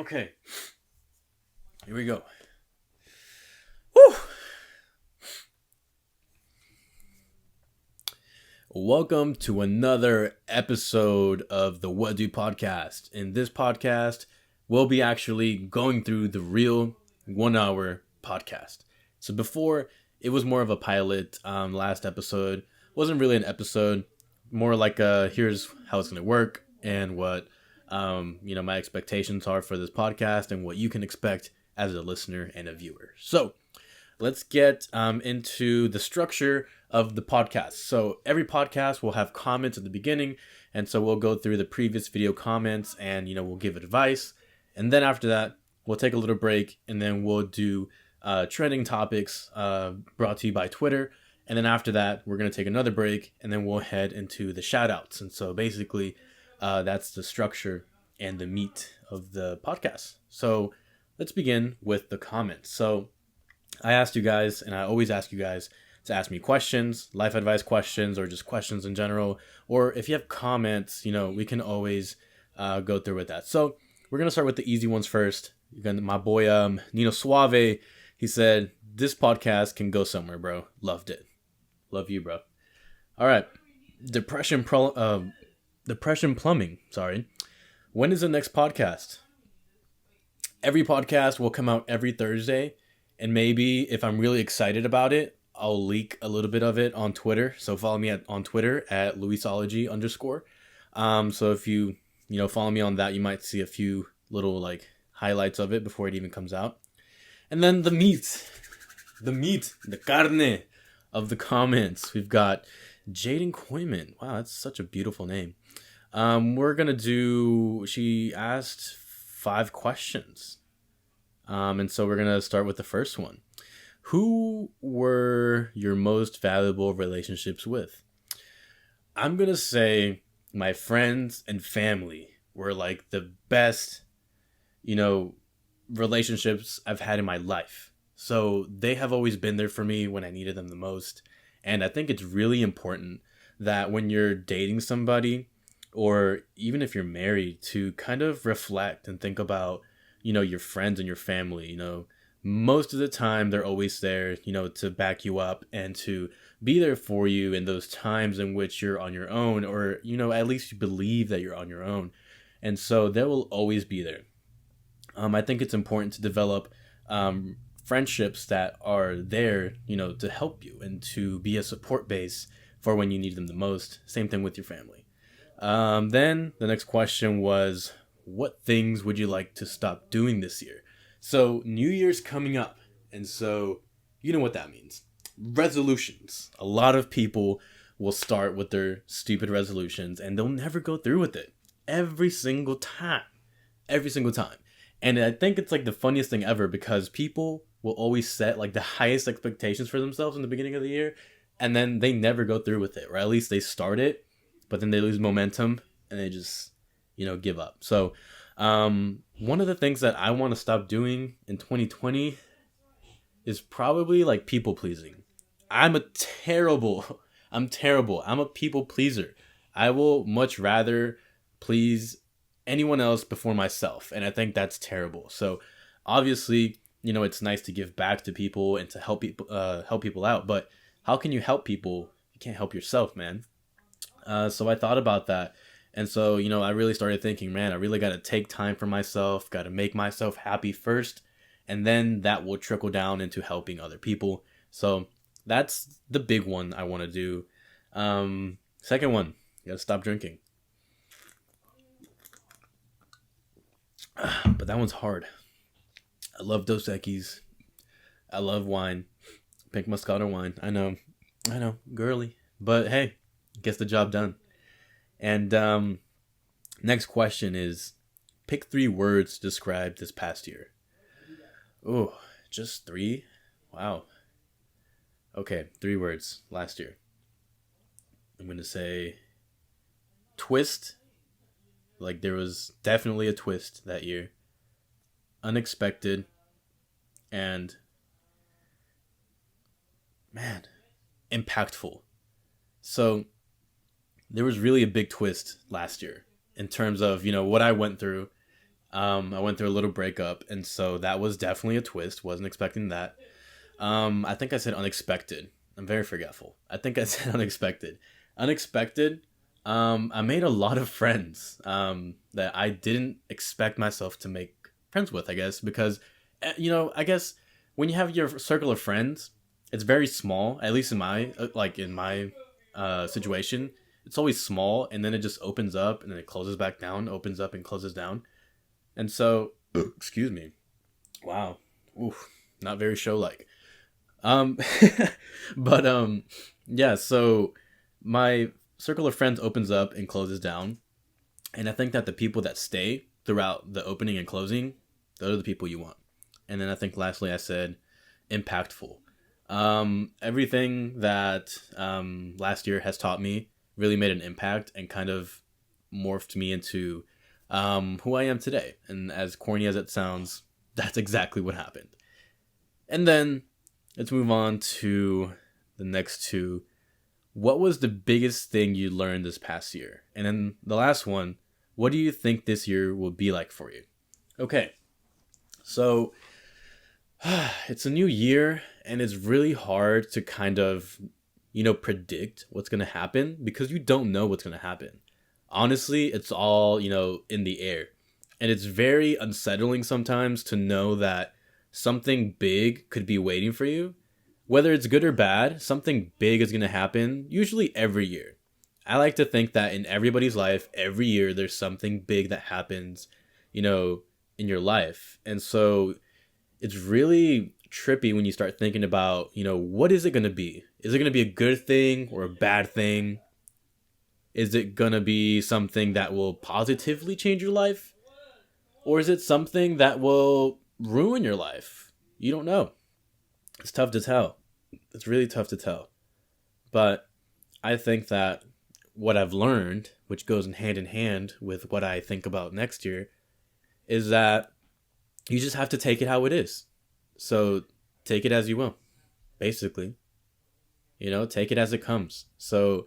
Okay, here we go. Woo! Welcome to another episode of the What Do podcast. In this podcast, we'll be actually going through the real 1 hour podcast. So before, it was more of a pilot. Last episode wasn't really an episode, more like here's how it's going to work and what my expectations are for this podcast and what you can expect as a listener and a viewer. So let's get into the structure of the podcast. So every podcast will have comments at the beginning, and so we'll go through the previous video comments and we'll give advice, and then after that we'll take a little break, and then we'll do trending topics brought to you by Twitter. And then after that, we're going to take another break, and then we'll head into the shout outs. And so basically, that's the structure and the meat of the podcast. So let's begin with the comments. So I asked you guys, and I always ask you guys to ask me questions, life advice questions, or just questions in general. Or if you have comments, we can always go through with that. So we're going to start with the easy ones first. My boy, Nino Suave, he said, "This podcast can go somewhere, bro. Loved it." Love you, bro. All right. Depression plumbing. Sorry. When is the next podcast? Every podcast will come out every Thursday. And maybe if I'm really excited about it, I'll leak a little bit of it on Twitter. So follow me on Twitter at Luisology _. So if you follow me on that, you might see a few little highlights of it before it even comes out. And then the meat, the carne of the comments. We've got Jaden Koyman. Wow, that's such a beautiful name. She asked 5 questions. And so we're going to start with the first one. Who were your most valuable relationships with? I'm going to say my friends and family were the best, relationships I've had in my life. So they have always been there for me when I needed them the most. And I think it's really important that when you're dating somebody, or even if you're married, to kind of reflect and think about, your friends and your family. Most of the time they're always there, to back you up and to be there for you in those times in which you're on your own, or, at least you believe that you're on your own. And so they will always be there. I think it's important to develop friendships that are there, to help you and to be a support base for when you need them the most. Same thing with your family. Then the next question was, what things would you like to stop doing this year? So New Year's coming up. And so you know what that means. Resolutions. A lot of people will start with their stupid resolutions and they'll never go through with it. Every single time. And I think it's the funniest thing ever, because people will always set the highest expectations for themselves in the beginning of the year, and then they never go through with it, or at least they start it, but then they lose momentum and they just give up. So one of the things that I want to stop doing in 2020 is probably people pleasing. I'm terrible. I'm a people pleaser. I will much rather please anyone else before myself, and I think that's terrible. So obviously, it's nice to give back to people and to help people out, but how can you help people? You can't help yourself, man. So I thought about that. And so, I really started thinking, man, I really got to take time for myself, got to make myself happy first, and then that will trickle down into helping other people. So that's the big one I want to do. Second one, you got to stop drinking. But that one's hard. I love Dos Equis. I love wine. Pink Moscato wine. I know, girly. But hey, gets the job done. And next question is, pick 3 words to describe this past year. Oh, just 3? Wow. Okay, 3 words last year. I'm going to say twist. There was definitely a twist that year. Unexpected. And, man, impactful. So there was really a big twist last year in terms of, what I went through. I went through a little breakup, and so that was definitely a twist. Wasn't expecting that. I think I said unexpected. I'm very forgetful. I think I said unexpected. Unexpected. I made a lot of friends that I didn't expect myself to make friends with, I guess, because, I guess when you have your circle of friends, it's very small, at least in my situation. It's always small, and then it just opens up, and then it closes back down, opens up and closes down. And so, excuse me. Wow. Oof, not very show-like. Um, but yeah. So my circle of friends opens up and closes down, and I think that the people that stay throughout the opening and closing, those are the people you want. And then I think lastly, I said impactful. Everything that last year has taught me really made an impact and kind of morphed me into who I am today. And as corny as it sounds, that's exactly what happened. And then let's move on to the next two. What was the biggest thing you learned this past year? And then the last one, what do you think this year will be like for you? Okay, so it's a new year, and it's really hard to kind of, predict what's going to happen because you don't know what's going to happen. Honestly, it's all, in the air. And it's very unsettling sometimes to know that something big could be waiting for you. Whether it's good or bad, something big is going to happen, usually every year. I like to think that in everybody's life, every year, there's something big that happens, in your life. And so it's really trippy when you start thinking about, what is it going to be? Is it going to be a good thing or a bad thing? Is it going to be something that will positively change your life? Or is it something that will ruin your life? You don't know. It's tough to tell. It's really tough to tell. But I think that what I've learned, which goes in hand with what I think about next year, is that you just have to take it how it is. So take it as you will, basically. Take it as it comes. So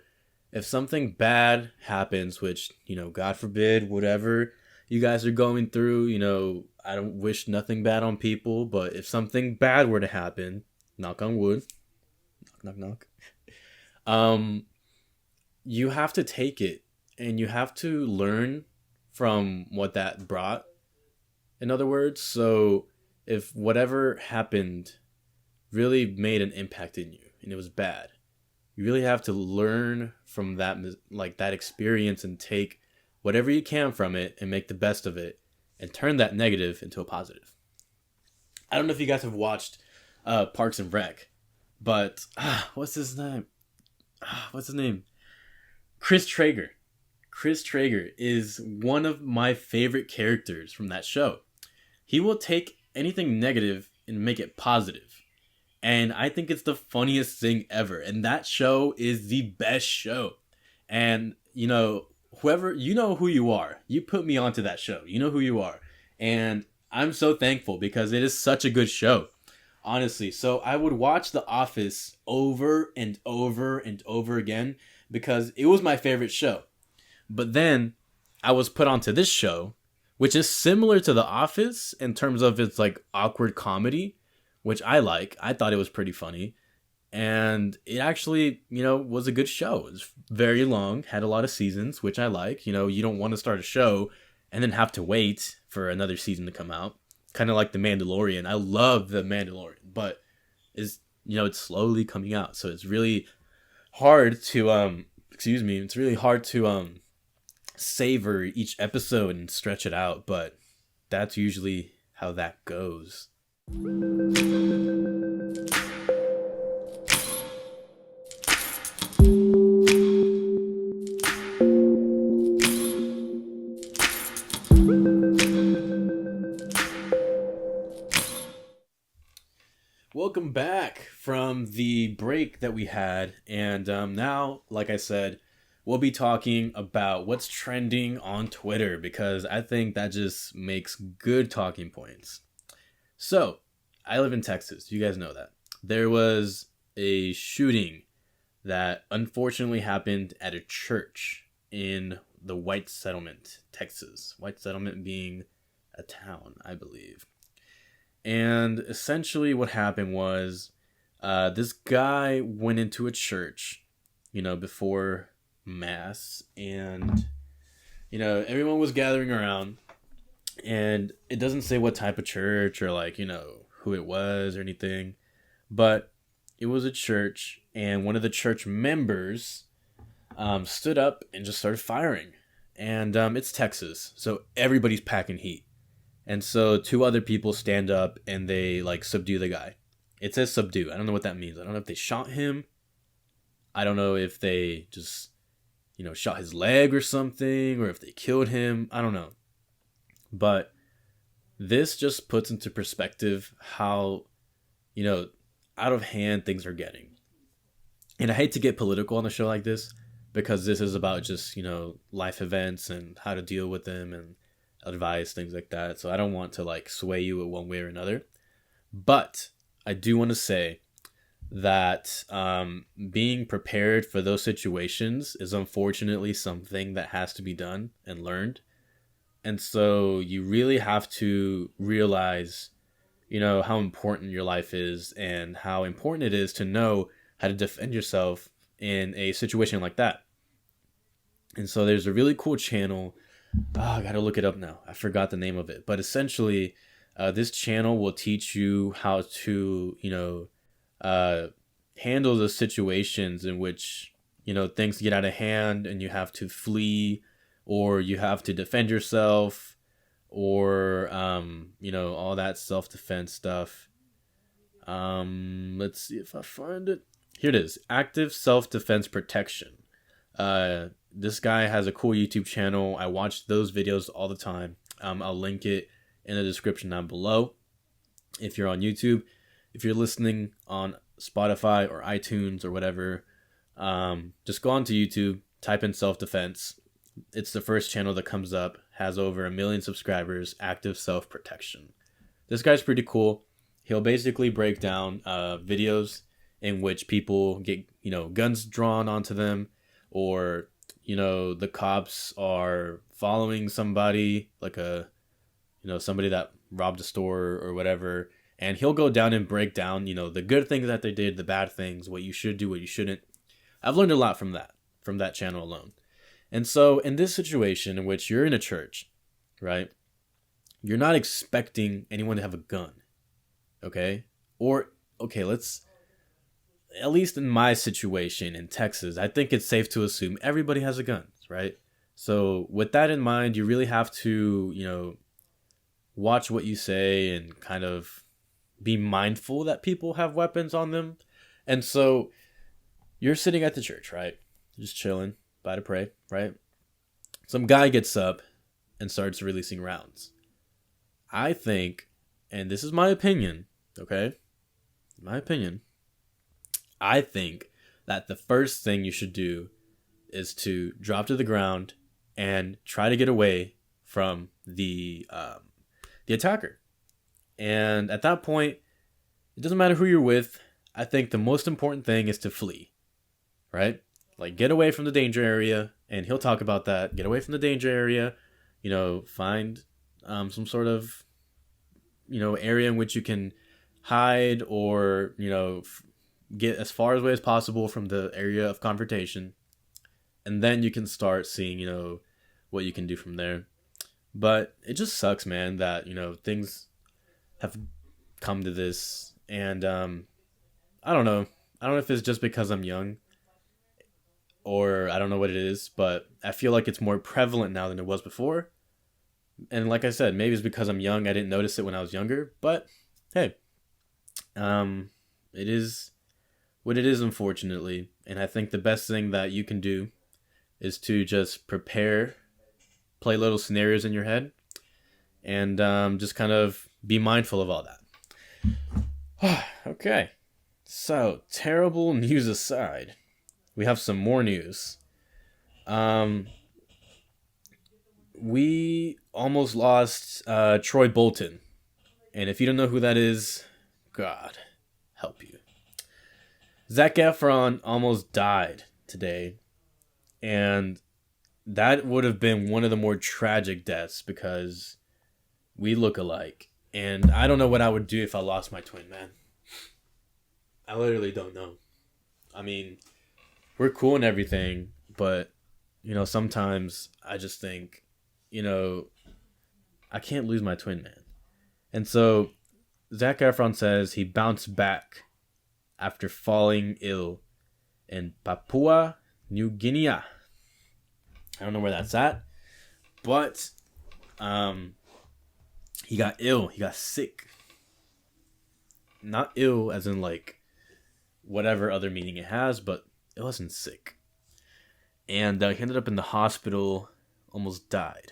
if something bad happens, which, God forbid, whatever you guys are going through, I don't wish nothing bad on people, but if something bad were to happen, knock on wood, knock, knock, knock, you have to take it and you have to learn from what that brought. In other words, so if whatever happened really made an impact in you and it was bad, you really have to learn from that, like that experience, and take whatever you can from it and make the best of it and turn that negative into a positive. I don't know if you guys have watched Parks and Rec, but what's his name? What's his name? Chris Traeger. Chris Traeger is one of my favorite characters from that show. He will take anything negative and make it positive. And I think it's the funniest thing ever. And that show is the best show. And, whoever, you know who you are. You put me onto that show. You know who you are. And I'm so thankful because it is such a good show. Honestly. So I would watch The Office over and over and over again because it was my favorite show. But then I was put onto this show, which is similar to The Office in terms of its like awkward comedy, which I like. I thought it was pretty funny. And it actually, was a good show. It was very long, had a lot of seasons, which I like. You don't want to start a show and then have to wait for another season to come out. Kind of like The Mandalorian. I love The Mandalorian, but it's slowly coming out. So it's really hard to it's really hard to savor each episode and stretch it out, but that's usually how that goes. Welcome back from the break that we had, and now, like I said, we'll be talking about what's trending on Twitter because I think that just makes good talking points. So, I live in Texas. You guys know that. There was a shooting that unfortunately happened at a church in the White Settlement, Texas. White Settlement being a town, I believe. And essentially, what happened was this guy went into a church, before mass, and everyone was gathering around, and it doesn't say what type of church or like who it was or anything, but it was a church, and one of the church members stood up and just started firing. And it's Texas, so everybody's packing heat. And so two other people stand up and they like subdue the guy. It says subdue. I don't know what that means. I don't know if they shot him. I don't know if they just, shot his leg or something, or if they killed him. I don't know. But this just puts into perspective how, out of hand things are getting. And I hate to get political on a show like this, because this is about just, life events and how to deal with them and advice, things like that. So I don't want to like sway you in one way or another. But I do want to say that being prepared for those situations is unfortunately something that has to be done and learned. And so you really have to realize, how important your life is and how important it is to know how to defend yourself in a situation like that. And so there's a really cool channel. I gotta look it up now. I forgot the name of it. But essentially, this channel will teach you how to, handle the situations in which, things get out of hand and you have to flee, or you have to defend yourself, or, all that self-defense stuff. Let's see if I find it. Here it is. Active Self-Defense Protection. This guy has a cool YouTube channel. I watch those videos all the time. I'll link it in the description down below if you're on YouTube. If you're listening on Spotify or iTunes or whatever, just go onto YouTube, type in self-defense. It's the first channel that comes up, has over 1 million subscribers, Active Self-Protection. This guy's pretty cool. He'll basically break down videos in which people get, guns drawn onto them, or the cops are following somebody, like somebody that robbed a store or whatever, and he'll go down and break down, the good things that they did, the bad things, what you should do, what you shouldn't. I've learned a lot from that channel alone. And so in this situation in which you're in a church, right, you're not expecting anyone to have a gun, okay? Or, okay, at least in my situation in Texas, I think it's safe to assume everybody has a gun, right? So with that in mind, you really have to, watch what you say and kind of be mindful that people have weapons on them. And so you're sitting at the church, right? Just chilling, about to pray, right? Some guy gets up and starts releasing rounds. I think, and this is my opinion, okay? My opinion. I think that the first thing you should do is to drop to the ground and try to get away from the attacker. And at that point, it doesn't matter who you're with. I think the most important thing is to flee, right? Like, get away from the danger area, and he'll talk about that. Get away from the danger area, find some sort of, area in which you can hide, or, get as far away as possible from the area of confrontation. And then you can start seeing, what you can do from there. But it just sucks, man, that, things have come to this. And I don't know. I don't know if it's just because I'm young, or I don't know what it is, but I feel like it's more prevalent now than it was before. And like I said, maybe it's because I'm young. I didn't notice it when I was younger. But hey, it is what it is, unfortunately. And I think the best thing that you can do is to just prepare, play little scenarios in your head, and just kind of be mindful of all that. Okay, so terrible news aside, we have some more news. We almost lost Troy Bolton. And if you don't know who that is, God help you. Zac Efron almost died today. And that would have been one of the more tragic deaths, because we look alike. And I don't know what I would do if I lost my twin, man. I literally don't know. I mean, we're cool and everything, but, sometimes I just think, I can't lose my twin, man. And so Zac Efron says he bounced back after falling ill in Papua New Guinea. I don't know where that's at, but he got ill. He got sick. Not ill as in like whatever other meaning it has, but it wasn't sick. And he ended up in the hospital, almost died.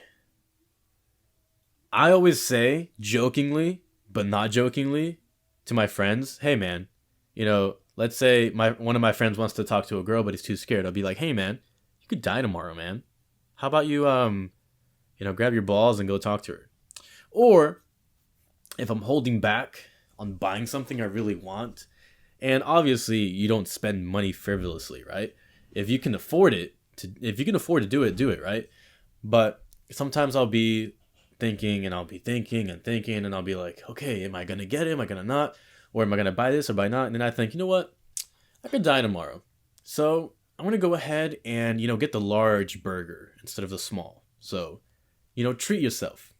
I always say, jokingly, but not jokingly, to my friends, hey man, let's say one of my friends wants to talk to a girl, but he's too scared. I'll be like, hey man, you could die tomorrow, man. How about you, grab your balls and go talk to her? Or if I'm holding back on buying something I really want, and obviously you don't spend money frivolously, right? If you can afford to do it, right? But sometimes I'll be thinking and I'll be thinking and I'll be like, okay, am I going to get it? Am I going to not? Or am I going to buy this or buy not? And then I think, you know what? I could die tomorrow. So I'm going to go ahead and, get the large burger instead of the small. So, treat yourself.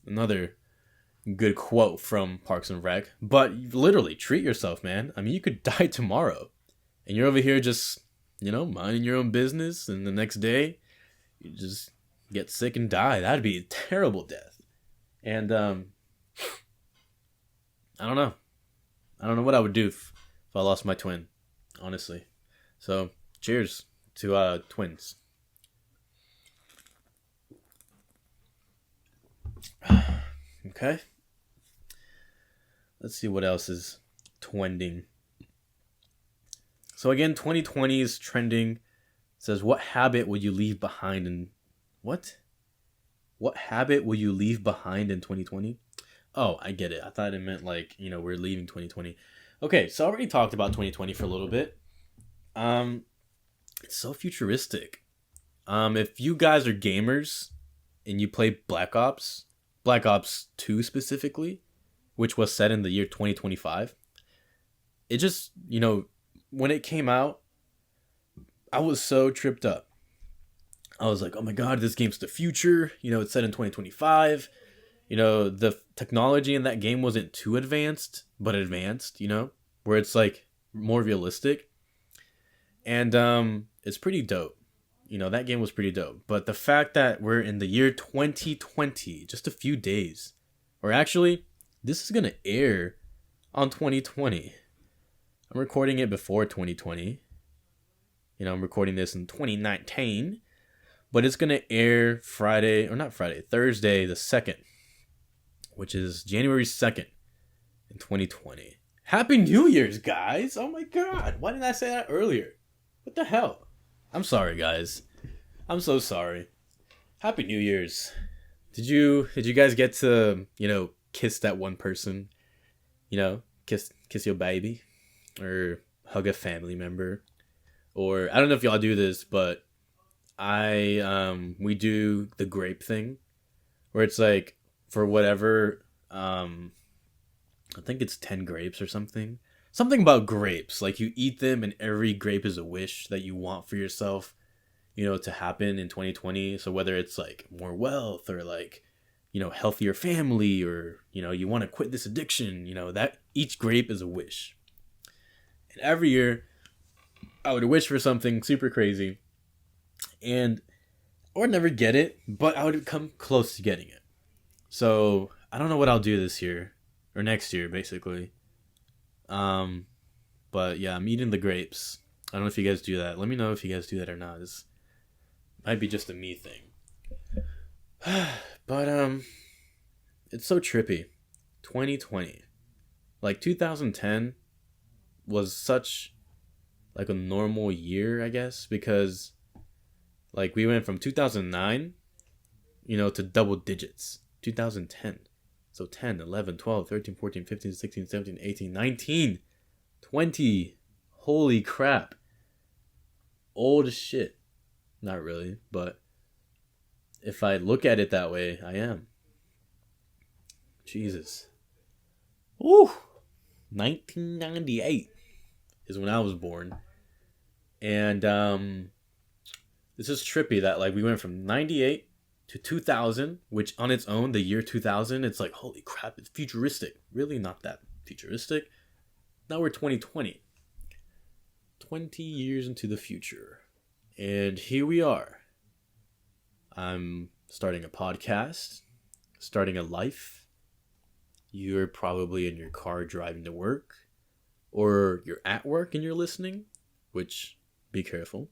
Another good quote from Parks and Rec. But literally, treat yourself, man. I mean, you could die tomorrow. And you're over here just, minding your own business. And the next day, you just get sick and die. That'd be a terrible death. And I don't know. I don't know what I would do if I lost my twin, honestly. So, cheers to twins. Okay. Let's see what else is trending. So again, 2020 is trending. It says, what habit would you leave behind in... What? What habit will you leave behind in 2020? Oh, I get it. I thought it meant like, we're leaving 2020. Okay, so I already talked about 2020 for a little bit. It's so futuristic. If you guys are gamers and you play Black Ops 2 specifically, which was set in the year 2025, it just, when it came out, I was so tripped up. I was like, oh my God, this game's the future. It's set in 2025. The technology in that game wasn't too advanced, but advanced, where it's like more realistic. And it's pretty dope. That game was pretty dope. But the fact that we're in the year 2020, just a few days, or actually, this is going to air on 2020. I'm recording it before 2020. I'm recording this in 2019. But it's going to air Thursday the 2nd, which is January 2nd in 2020. Happy New Year's, guys. Oh my God. Why didn't I say that earlier? What the hell? I'm sorry, guys. I'm so sorry. Happy New Year's. Did you guys get to, kiss that one person? Kiss your baby or hug a family member? Or I don't know if y'all do this, but we do the grape thing where it's like for whatever, I think it's 10 grapes or something about grapes. Like you eat them and every grape is a wish that you want for yourself, to happen in 2020. So whether it's like more wealth or like, healthier family or, you want to quit this addiction, that each grape is a wish. And every year I would wish for something super crazy. And I would never get it, but I would come close to getting it. So I don't know what I'll do this year or next year, basically. But yeah, I'm eating the grapes. I don't know if you guys do that. Let me know if you guys do that or not. This might be just a me thing. But it's so trippy. 2020, like 2010, was such like a normal year, I guess, because like we went from 2009, to double digits. 2010. So 10, 11, 12, 13, 14, 15, 16, 17, 18, 19, 20. Holy crap. Old as shit. Not really, but if I look at it that way, I am. Jesus. Woo! 1998 is when I was born. And this is trippy that like we went from 98 to 2000, which on its own, the year 2000, it's like, holy crap, it's futuristic. Really not that futuristic. Now we're 2020. 20 years into the future. And here we are. I'm starting a podcast, starting a life. You're probably in your car driving to work, or you're at work and you're listening, which, be careful,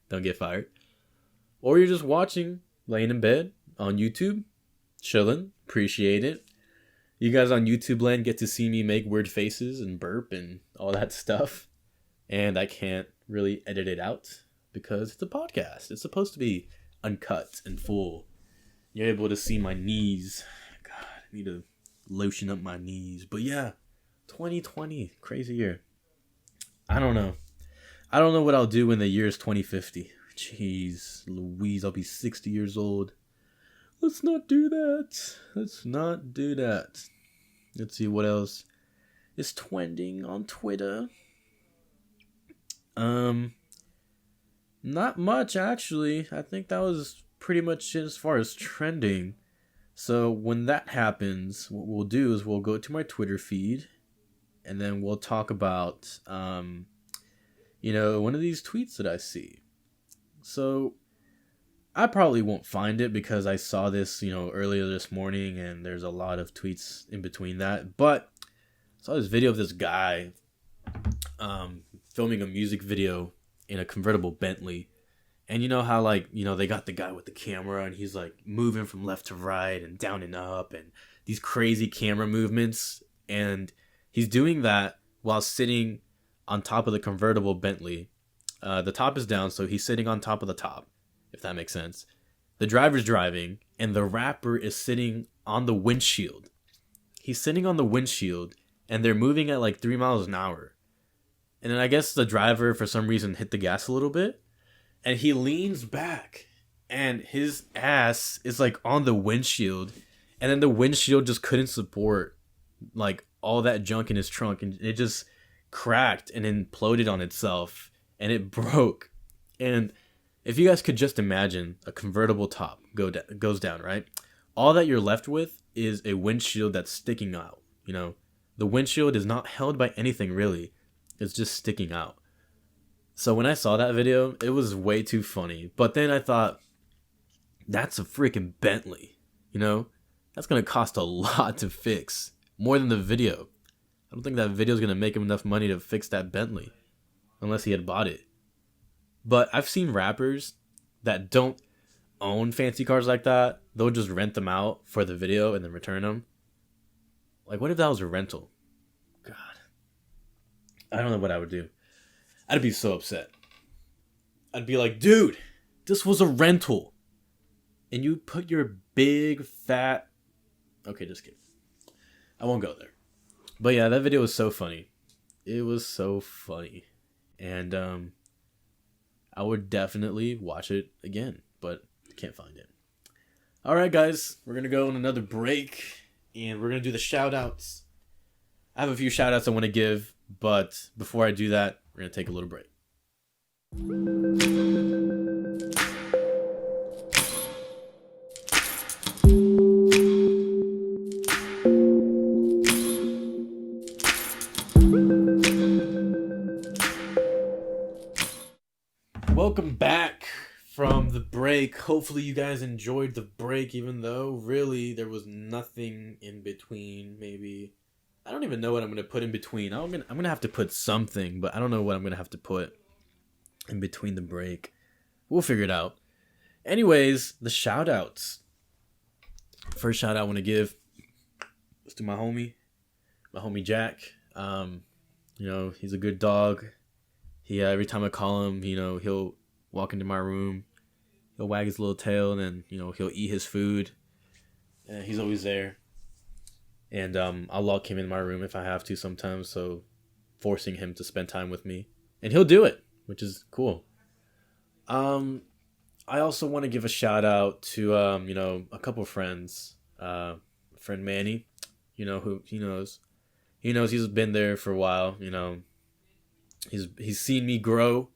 don't get fired. Or you're just watching, laying in bed on YouTube, chilling, appreciate it. You guys on YouTube land get to see me make weird faces and burp and all that stuff. And I can't really edit it out because it's a podcast. It's supposed to be uncut and full. You're able to see my knees. God, I need to lotion up my knees. But yeah, 2020, crazy year. I don't know. I don't know what I'll do when the year is 2050. Jeez Louise, I'll be 60 years old. Let's not do that. Let's not do that. Let's see what else is trending on Twitter. Not much actually. I think that was pretty much it as far as trending. So when that happens, what we'll do is we'll go to my Twitter feed and then we'll talk about one of these tweets that I see. So I probably won't find it because I saw this, earlier this morning and there's a lot of tweets in between that. But I saw this video of this guy filming a music video in a convertible Bentley. And you know how they got the guy with the camera and he's like moving from left to right and down and up and these crazy camera movements. And he's doing that while sitting on top of the convertible Bentley. The top is down, so he's sitting on top of the top, if that makes sense. The driver's driving, and the rapper is sitting on the windshield. He's sitting on the windshield, and they're moving at like 3 miles an hour. And then I guess the driver, for some reason, hit the gas a little bit, and he leans back, and his ass is like on the windshield, and then the windshield just couldn't support like all that junk in his trunk, and it just cracked and imploded on itself. And it broke. And if you guys could just imagine a convertible top goes down, right? All that you're left with is a windshield that's sticking out. The windshield is not held by anything really. It's just sticking out. So when I saw that video, it was way too funny. But then I thought, that's a freaking Bentley. That's going to cost a lot to fix. More than the video. I don't think that video is going to make him enough money to fix that Bentley. Unless he had bought it. But I've seen rappers that don't own fancy cars like that. They'll just rent them out for the video and then return them. Like, what if that was a rental? God. I don't know what I would do. I'd be so upset. I'd be like, dude, this was a rental. And you put your big, fat... Okay, just kidding. I won't go there. But yeah, that video was so funny. It was so funny. And I would definitely watch it again, but can't find it. All right, guys, we're going to go on another break, and we're going to do the shout-outs. I have a few shout-outs I want to give, but before I do that, we're going to take a little break. Welcome back from the break. Hopefully you guys enjoyed the break, even though really there was nothing in between. Maybe I don't even know what I'm gonna put in between. I'm gonna have to put something, but I don't know what I'm gonna have to put in between the break. We'll figure it out. Anyways, the shout outs. First shout out I want to give is to my homie Jack. He's a good dog. He every time I call him, he'll walk into my room, he'll wag his little tail, and then he'll eat his food. And he's always there. And I'll lock him in my room if I have to sometimes, so forcing him to spend time with me, and he'll do it, which is cool. I also want to give a shout out to a couple friends. Friend Manny, who he knows. He knows he's been there for a while. He's seen me grow,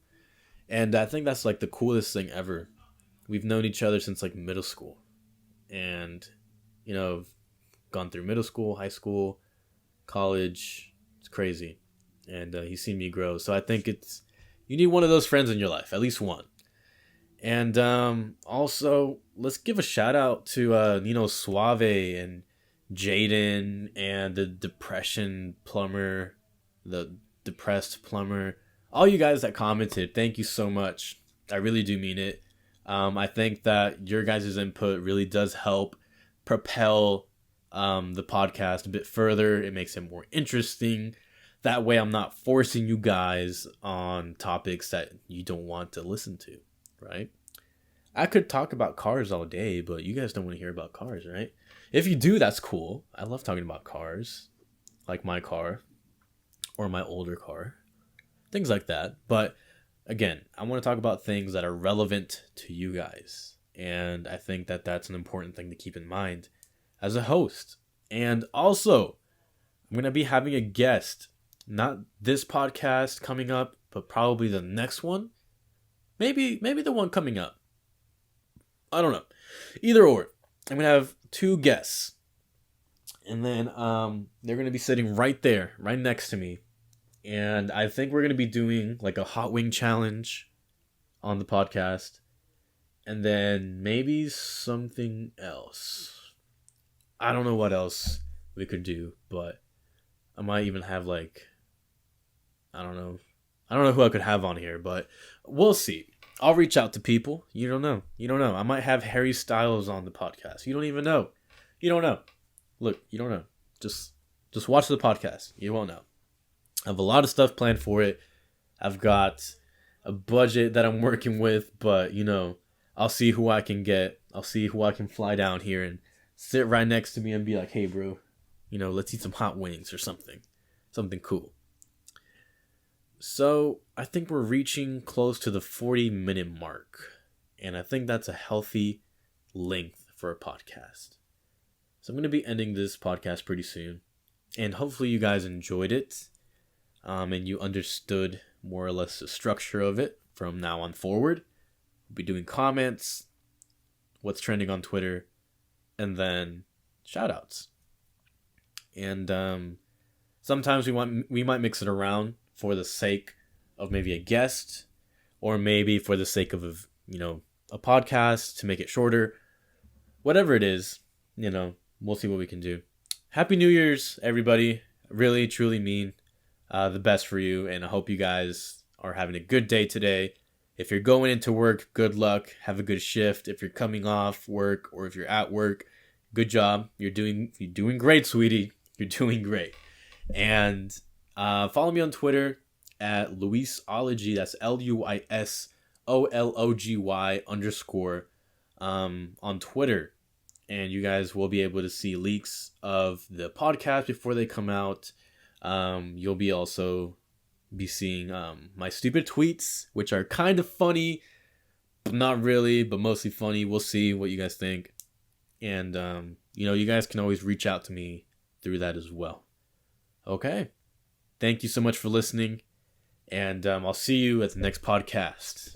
and I think that's like the coolest thing ever. We've known each other since like middle school, and gone through middle school, high school, college. It's crazy, and he's seen me grow. So I think you need one of those friends in your life, at least one. And also, let's give a shout out to Nino Suave and Jaden and the depressed plumber, all you guys that commented. Thank you so much. I really do mean it. I think that your guys' input really does help propel the podcast a bit further. It makes it more interesting. That way I'm not forcing you guys on topics that you don't want to listen to, right? I could talk about cars all day, but you guys don't want to hear about cars, right? If you do, that's cool. I love talking about cars, like my car or my older car, things like that. But again, I want to talk about things that are relevant to you guys. And I think that that's an important thing to keep in mind as a host. And also, I'm going to be having a guest. Not this podcast coming up, but probably the next one. Maybe the one coming up. I don't know. Either or. I'm going to have 2 guests. And then they're going to be sitting right there, right next to me. And I think we're going to be doing like a hot wing challenge on the podcast. And then maybe something else. I don't know what else we could do, but I might even have like... I don't know who I could have on here, but we'll see. I'll reach out to people. You don't know. I might have Harry Styles on the podcast. You don't even know. You don't know. Look, you don't know. Just watch the podcast. You won't know. I have a lot of stuff planned for it. I've got a budget that I'm working with, but I'll see who I can get. I'll see who I can fly down here and sit right next to me and be like, "Hey, bro, let's eat some hot wings or something cool." So I think we're reaching close to the 40-minute mark, and I think that's a healthy length for a podcast. So I'm going to be ending this podcast pretty soon, and hopefully you guys enjoyed it, and you understood more or less the structure of it from now on forward. We'll be doing comments, what's trending on Twitter, and then shoutouts. And sometimes we might mix it around for the sake of maybe a guest, or maybe for the sake of a podcast to make it shorter. Whatever it is, we'll see what we can do. Happy New Year's, everybody. Really, truly mean the best for you, and I hope you guys are having a good day today. If you're going into work, good luck. Have a good shift. If you're coming off work, or if you're at work, good job. You're doing great, sweetie. You're doing great. And follow me on Twitter at Luisology. That's LUISOLOGY_ on Twitter. And you guys will be able to see leaks of the podcast before they come out. You'll be also be seeing my stupid tweets, which are kind of funny, but not really, but mostly funny. We'll see what you guys think. And, you guys can always reach out to me through that as well. Okay. Thank you so much for listening, and I'll see you at the next podcast.